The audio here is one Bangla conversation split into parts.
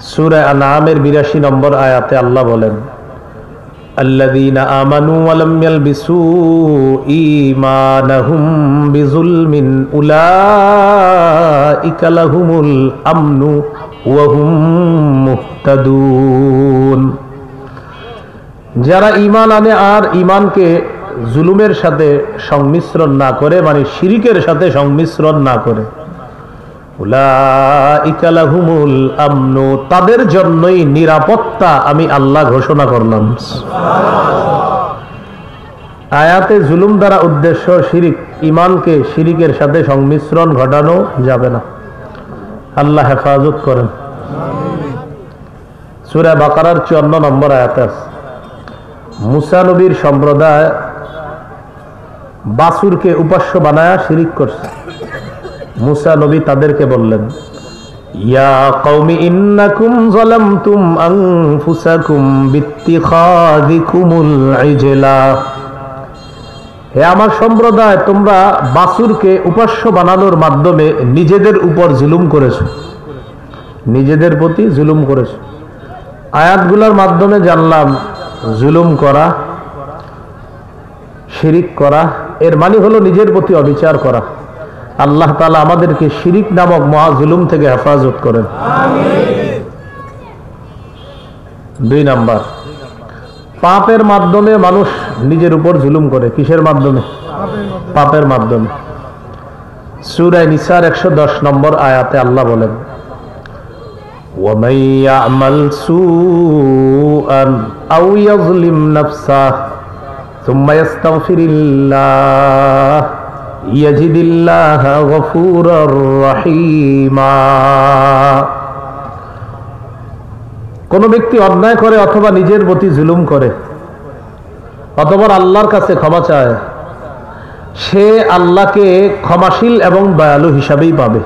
সূরা আনআমের ৮২ নম্বর আয়াতে আল্লাহ বলেন, আল্লাযীনা আমানু ওয়া লাম ইয়ালবিসু ঈমানাহুম বিযুলমিন উলাইকা লাহুমুল আমনু ওয়া হুম মুহতাদুন। যারা ঈমান আনে আর ঈমানকে জুলুমের সাথে সংমিশ্রণ না করে, মানে শিরকের সাথে সংমিশ্রণ না করে, উলাইকা লাহুমুল আমনু, তাদের জন্যই নিরাপত্তা আমি আল্লাহ ঘোষণা করলাম। আয়াতে জুলুম দ্বারা উদ্দেশ্য শিরিক, ঈমানকে শিরিকের সাথে সংমিশ্রণ ঘটানো যাবে না। আল্লাহ হেফাজত করেন। সূরা বাকারার ৫৪ নম্বর আয়াতে আছে, মুসা নবীর সম্প্রদায় বাছুরকে উপাস্য বানায়া শিরিক করছে। মুসা নবী তাদেরকে বললেন, ইয়া কওমি ইন্নাকুম যালামতুম আনফুসাকুম বিত্তিখাযিকুমুল ইজলা। হে আমার সম্প্রদায়, তোমরা বাছুরকে উপাস্য বানানোর মাধ্যমে নিজেদের উপর জুলুম করেছো, নিজেদের প্রতি জুলুম করেছো। আয়াতগুলোর মাধ্যমে জানলাম জুলুম করা, শিরিক করা, এর মানে হলো নিজের প্রতি অবিচার করা। আল্লাহ তাআলা আমাদেরকে শিরিক নামক মহা জুলুম থেকে হেফাজত করেন। আমিন। ২ নাম্বার, পাপের মাধ্যমে মানুষ নিজের উপর জুলুম করে। কিসের মাধ্যমে? পাপের মাধ্যমে। সূরা নিসার ১১০ নম্বর আয়াতে আল্লাহ বলেন, وَمَن يَعْمَلْ سُوءًا أَوْ يَظْلِمْ نَفْسَهُ ثُمَّ يَسْتَغْفِرِ اللَّهَ يَجِدِ اللَّهَ غَفُورًا رَحِيمًا। কোন ব্যক্তি অন্যায় করে অথবা নিজের প্রতি জুলুম করে অথবা আল্লাহর কাছে ক্ষমা চায়, সে আল্লাহকে ক্ষমাশীল এবং দয়ালু হিসাবেই পাবে।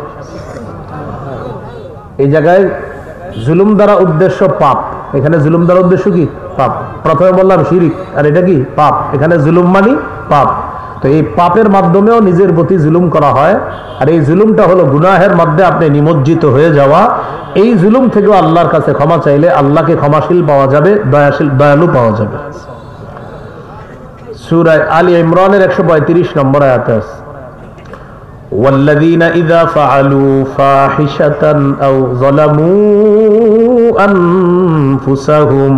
এই জায়গায় জুলুম দ্বারা উদ্দেশ্য পাপ। এখানে জুলুম দ্বারা উদ্দেশ্য কি? পাপ। প্রথমে বললাম শিরিক, আর এটা কি? পাপ। এখানে জুলুম মানি পাপ। তো এই পাপের মাধ্যমেও নিজের প্রতি জুলুম করা হয়, আর এই জুলুমটা হলো গুনাহের মধ্যে আপনি নিমজ্জিত হয়ে যাওয়া। এই জুলুম থেকেও আল্লাহর কাছে ক্ষমা চাইলে আল্লাহকে ক্ষমাশীল পাওয়া যাবে, দয়ালু পাওয়া যাবে। সূরা আলী ইমরানের ১৩৫ নম্বর আয়াতে আছে, والذين إذا فعلوا فاحشة أو ظلموا أنفسهم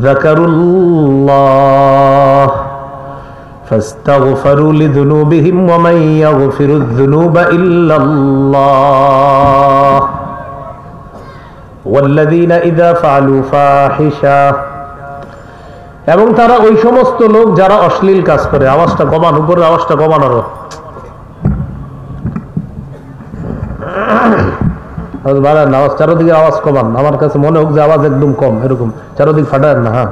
ذكروا الله فاستغفروا لذنوبهم ومن يغفر الذنوب إلا الله والذين إذا فعلوا فاحشة। এবং তারা ওই সমস্ত লোক যারা অশ্লীল কাজ করে। আওয়াজটা কমান, উপরের আওয়াজটা কমান আরো। আওয়াজ চারোদিকে আওয়াজ কমান, আমার কাছে মনে হোক যে আওয়াজ একদম কম, এরকম চারোদিক ফাটায় না। হ্যাঁ,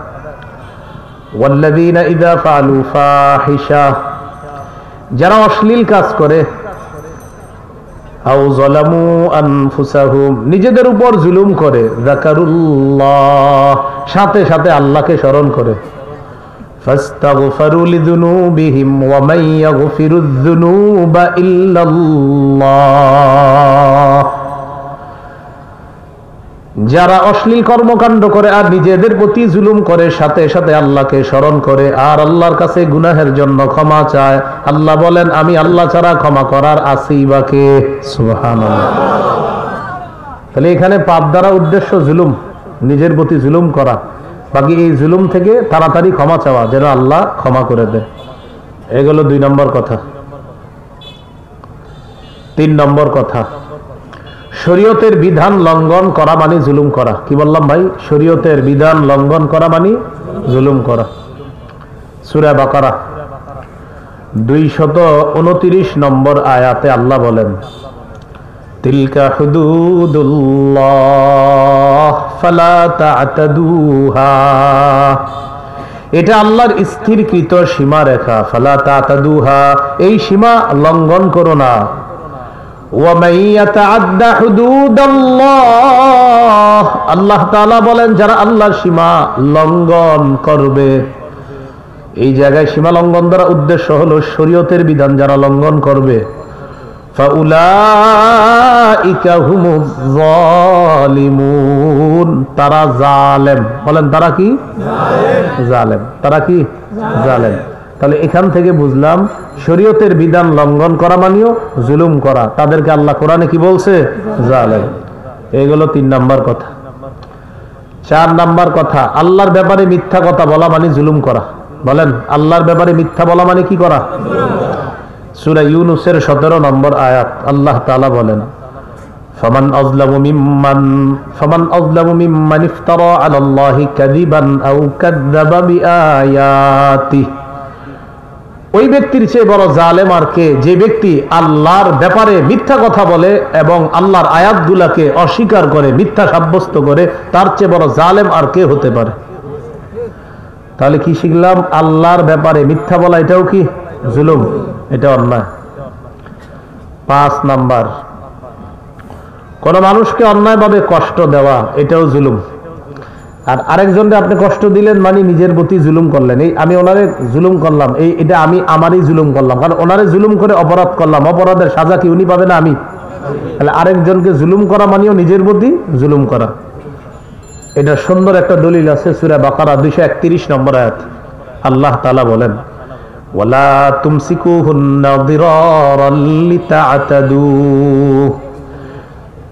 ওয়াল্লাযীনা ইযা ফাআলু ফাহিশা, যারা অশ্লীল কাজ করে, আও যালামু আনফুসাহুম, নিজেদের উপর জুলুম করে, যাকারুল্লাহ, সাথে সাথে আল্লাহকে স্মরণ করে, ফাস্তাগফারু লিযুনুবিহিম ওয়া মান ইয়াগফিরুয যুনুবা ইল্লাল্লাহ। যারা অশ্লীল কর্মকাণ্ড করে আর নিজেদের প্রতি জুলুম করে, সাথে সাথে আল্লাহকে স্মরণ করে আর আল্লাহর কাছে গুনাহের জন্য ক্ষমা চায়, আল্লাহ বলেন আমি আল্লাহ ছাড়া ক্ষমা করার আছি বা কে? সুবহানাল্লাহ। তাহলে এখানে পাপ দ্বারা উদ্দেশ্য জুলুম, নিজের প্রতি জুলুম করা, বাকি এই জুলুম থেকে তাড়াতাড়ি ক্ষমা চাওয়া যেন আল্লাহ ক্ষমা করে দেয়। এগুলো ২ নম্বর কথা। ৩ নম্বর কথা, শরীয়তের বিধান লঙ্ঘন করা মানে জুলুম করা। কি বললাম ভাই? শরীয়তের বিধান লঙ্ঘন করা মানে জুলুম করা। সূরা বাকারা ২২৯ নম্বর আয়াতে আল্লাহ বলেন, তিলকা হুদুদুল্লাহ ফালা তা'তাদুহা, এটা আল্লাহর স্থিরকৃত সীমারেখা। ফালা তা'তাদুহা, এই সীমা লঙ্ঘন করো না। ওয়ামান ইয়াতাআদ্দা হুদুদাল্লাহ, আল্লাহ তাআলা বলেন যারা আল্লাহর সীমা লঙ্ঘন করবে। এই জায়গায় সীমা লঙ্ঘন দ্বারা উদ্দেশ্য হলো শরীয়তের বিধান যারা লঙ্ঘন করবে, ফাউলাইকা হুমুজ যালিমুন, তারা জালেম। বলেন তারা কি? জালেম। তারা কি? জালেম। তাহলে এখান থেকে বুঝলাম শরীয়তের বিধান লঙ্ঘন করা মানেও জুলুম করা। তাদেরকে আল্লাহ কোরআনে কি বলছে? জালেম। এইগুলো 3 নাম্বার কথা। 4 নাম্বার কথা, আল্লাহর ব্যাপারে মিথ্যা কথা বলা মানে জুলুম করা। বলেন আল্লাহর ব্যাপারে মিথ্যা বলা মানে কি করা? সূরা ইউনূসের 17 নম্বর আয়াত আল্লাহ তাআলা বলেন, ফামান আযলামু মিম্মান ইফতারা আলাল্লাহি কাযিবান আও কাযযাবা বিআয়াতিহি। ওই ব্যক্তির চেয়ে বড় জালেম আর কে, যে ব্যক্তি আল্লাহর ব্যাপারে মিথ্যা কথা বলে এবং আল্লাহর আয়াতগুলোকে অস্বীকার করে, মিথ্যা সাব্যস্ত করে, তার চেয়ে বড় জালেম আর কে হতে পারে? তাহলে কি শিখলাম? আল্লাহর ব্যাপারে মিথ্যা বলা এটাও কি জুলুম, এটা অন্যায়। 5 নাম্বার, কোন মানুষকে অন্যায়ভাবে কষ্ট দেওয়া এটাও জুলুম। আর আরেকজনকে আপনি কষ্ট দিলেন মানে নিজের প্রতি জুলুম করলেন। এই আমি ওনারে জুলুম করলাম, এটা আমি আমারই জুলুম করলাম, কারণ ওনারে জুলুম করে অপরাধ করলাম, অপরাধের সাজা কি উনি পাবে না আমি? তাহলে আরেকজনকে জুলুম করা মানেও নিজের প্রতি জুলুম করা। এটা সুন্দর একটা দলিল আছে সূরা বাকারা 231 নম্বর আয়াত। আল্লাহ তাআলা বলেন, ওয়ালা তুমসিকুহুন্না দিরারাল লিতা'তাদু,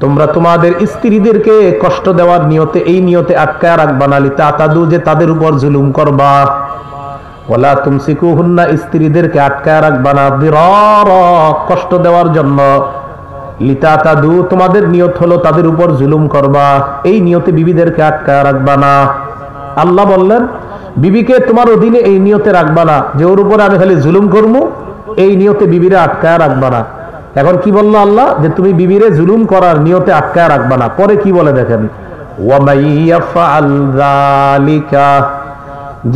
তোমরা তোমাদের স্ত্রীদেরকে কষ্ট দেওয়ার নিয়তে, এই নিয়তে আটকায় রাখবা না, লিতা'তাদু, যে তাদের উপর জুলুম করবা। ওয়ালা তুমসিকুহুন্না, স্ত্রীদেরকে আটকায় রাখবা না, দিরারা, কষ্ট দেওয়ার জন্য, লিতা'তাদু, তোমাদের নিয়ত হলো তাদের উপর জুলুম করবা, এই নিয়তে বিবিদেরকে আটকায় রাখবা না। আল্লাহ বললেন বিবিকে তোমার অধীনে এই নিয়তে রাখবা না যে ওর উপরে আমি খালি জুলুম করবো, এই নিয়তে বিবিরে আটকায় রাখবা না। এখন কি বললো আল্লাহ? যে তুমি বিবিরে জুলুম করার নিয়তে আটকায় রাখবা না। পরে কি বলে দেখেন, ওয়ামাইয়াফআল যালিকা,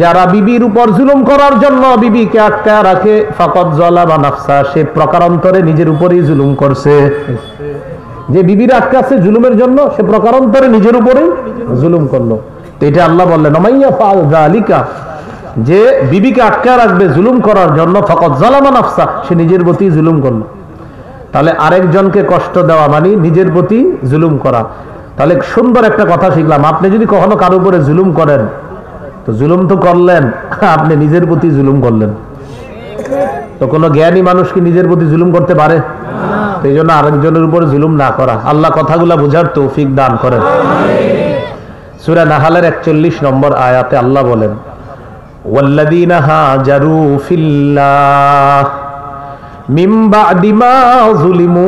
যারা বিবির উপর জুলুম করার জন্য বিবিকে আটকায় রাখে, ফাকাদ যালামা নাফসা, সে প্রকারান্তরে নিজের উপরেই জুলুম করছে। যে বিবির আটকাছে জুলুমের জন্য, সে প্রকারান্তরে নিজের উপরেই জুলুম করলো। তো এটা আল্লাহ বললেন, ওয়ামাইয়াফআল যালিকা, যে বিবিকে আটকায় রাখবে জুলুম করার জন্য, ফাকাদ যালামা নাফসা, সে নিজের প্রতি জুলুম করলো। তাহলে আরেকজনকে কষ্ট দেওয়া মানে নিজের প্রতি জুলুম করা। তাহলে সুন্দর একটা কথা শিখলাম, আপনি যদি কখনো কারো উপরে জুলুম করেন, তো জুলুম তো করলেন, আপনি নিজের প্রতি জুলুম করলেন। তো কোনো জ্ঞানী মানুষ কি নিজের প্রতি জুলুম করতে পারে? এই জন্য আরেকজনের উপরে জুলুম না করা। আল্লাহ কথাগুলা বুঝার তৌফিক দান করেন। সূরা নাহালের 41 নম্বর আয়াতে আল্লাহ বলেন, ওয়াল্লাযীনা হাজারু ফিল্লাহ মিন বা'দি মা যুলিমু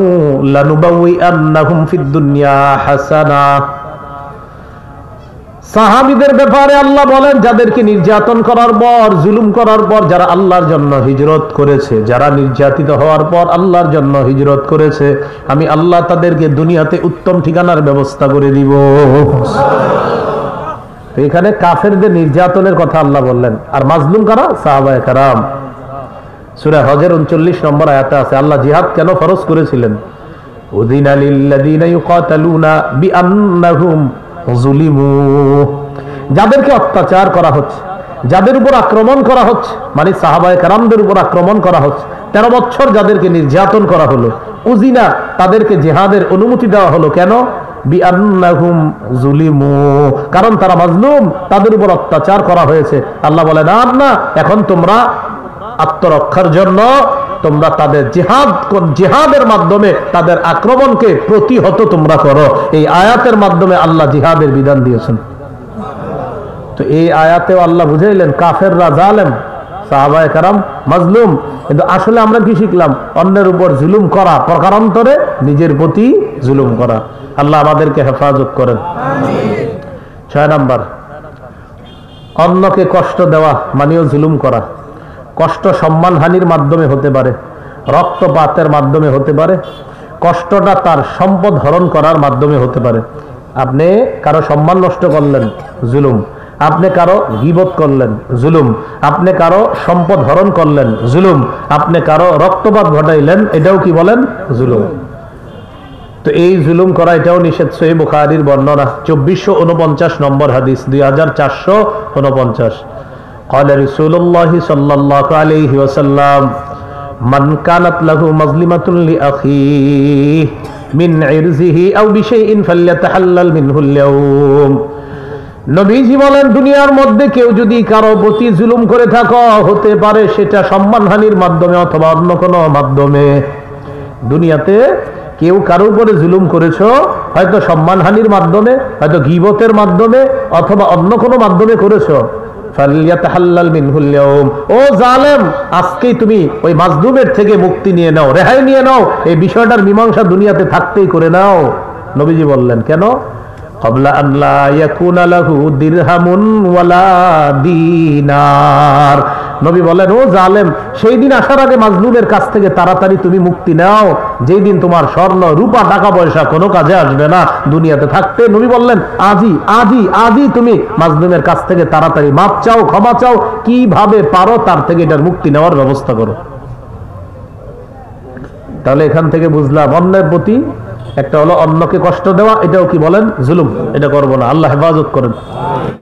লানুবাউইআন্নাহুম ফিদ দুনিয়া হাসানা। সাহাবীদের ব্যাপারে আল্লাহ বলেন, যাদেরকে নির্যাতন করার পর, জুলুম করার পর, যারা আল্লাহর জন্য হিজরত করেছে, যারা নির্যাতিত হওয়ার পর আল্লাহর জন্য হিজরত করেছে, আমি আল্লাহ তাদেরকে দুনিয়াতে উত্তম ঠিকানার ব্যবস্থা করে দিব। এখানে কাফেরদের নির্যাতনের কথা আল্লাহ বললেন, আর মাজলুম কারা? সাহাবায়ে কেরাম। সূরা হজের 39 নম্বর আয়াতে আছে আল্লাহ জিহাদ কেন ফরজ করেছিলেন, উযিনা লিল্লাযীনা ইউকাতালুনা বিআন্নাহুম যুলিমু, যাদেরকে অত্যাচার করা হচ্ছে, যাদের উপর আক্রমণ করা হচ্ছে, মানে সাহাবায়ে কেরামদের উপর আক্রমণ করা হচ্ছে, 13 বছর যাদেরকে নির্যাতন করা হলো, উযিনা, তাদেরকে জিহাদের অনুমতি দেওয়া হলো। কেন? বিআন্নাহুম যুলিমু, কারণ তারা মাজলুম, তাদের উপর অত্যাচার করা হয়েছে। আল্লাহ বলে, না, এখন তোমরা আত্মরক্ষার জন্য তোমরা তাদের জিহাদের মাধ্যমে তাদের আক্রমণকে প্রতিহত তোমরা করো। এই আয়াতের মাধ্যমে আল্লাহ জিহাদের বিধান দিয়েছেন। তো এই আয়াতেও আল্লাহ বুঝাইলেন কাফেররা জালেম, সাহাবায়ে কেরাম মাজলুম। কিন্তু আসলে আমরা কি শিখলাম? অন্যের উপর জুলুম করা প্রকারান্তরে নিজের প্রতি জুলুম করা। আল্লাহ আমাদেরকে হেফাজত করেন। 6 নাম্বার, অন্যকে কষ্ট দেওয়া মানেও জুলুম করা। কষ্ট সম্মানহানির মাধ্যমে হতে পারে, রক্তপাতের মাধ্যমে হতে পারে, কষ্টটা তার সম্পদ হরণ করার মাধ্যমে হতে পারে। আপনি কারো সম্মান নষ্ট করলেন, জুলুম। আপনি কারো গীবত করলেন, জুলুম। আপনি কারো সম্পদ হরণ করলেন, জুলুম। আপনি কারো রক্তপাত ঘটাইলেন, এটাও কি বলেন? জুলুম। তো এই জুলুম করা এটাও নিষেধ। সহিহ বুখারীর বর্ণনা 2449 নম্বর হাদিস, 2449। قال رسول الله صلى الله عليه وسلم মান কানাত লাহু মাজলিমাতুন লিআখিহি মিন ইরজিহি আও বিশাইইন ফালইয়াতাহাল্লাল মিনহু আল-ইয়াওম। নবীজি বলেন, দুনিয়ার মধ্যে কেউ যদি কারো প্রতি জুলুম করে থাকো, হতে পারে সেটা সম্মানহানির মাধ্যমে অথবা অন্য কোনো মাধ্যমে। দুনিয়াতে কেউ কারো উপরে জুলুম করেছো, হয়তো সম্মানহানির মাধ্যমে, হয়তো গীবতের মাধ্যমে, অথবা অন্য কোনো মাধ্যমে করেছো। ফালইয়াতাহাল্লাল মিনহু আল-ইয়াওম, ও জালেম, আজকেই তুমি ওই মাজলুমের থেকে মুক্তি নিয়ে নাও, রেহাই নিয়ে নাও। এই বিষয়টার মীমাংসা দুনিয়াতে থাকতেই করে নাও। নবীজি বললেন, কেন? ক্বাবলা আন লা ইয়াকুনা লাহু দিরহামুন ওয়ালা দিনার। নবী বলেন, ও জালেম, সেই দিন আসার আগে মাজলুমের কাছ থেকে তাড়াতাড়ি তুমি মুক্তি নাও, যেই দিন তোমার স্বর্ণ রূপা টাকা পয়সা কোনো কাজে আসবে না দুনিয়াতে থাকতে। নবী বললেন, আজই তুমি মাজলুমের কাছ থেকে তাড়াতাড়ি মাপ চাও, ক্ষমা চাও, কিভাবে পারো তার থেকে এটার মুক্তি নেওয়ার ব্যবস্থা করো। তাহলে এখান থেকে বুঝলাম, অন্যের প্রতি একটা হলো অন্যকে কষ্ট দেওয়া, এটাও কি বলেন? জুলুম। এটা করবো না, আল্লাহ হেফাজত করেন।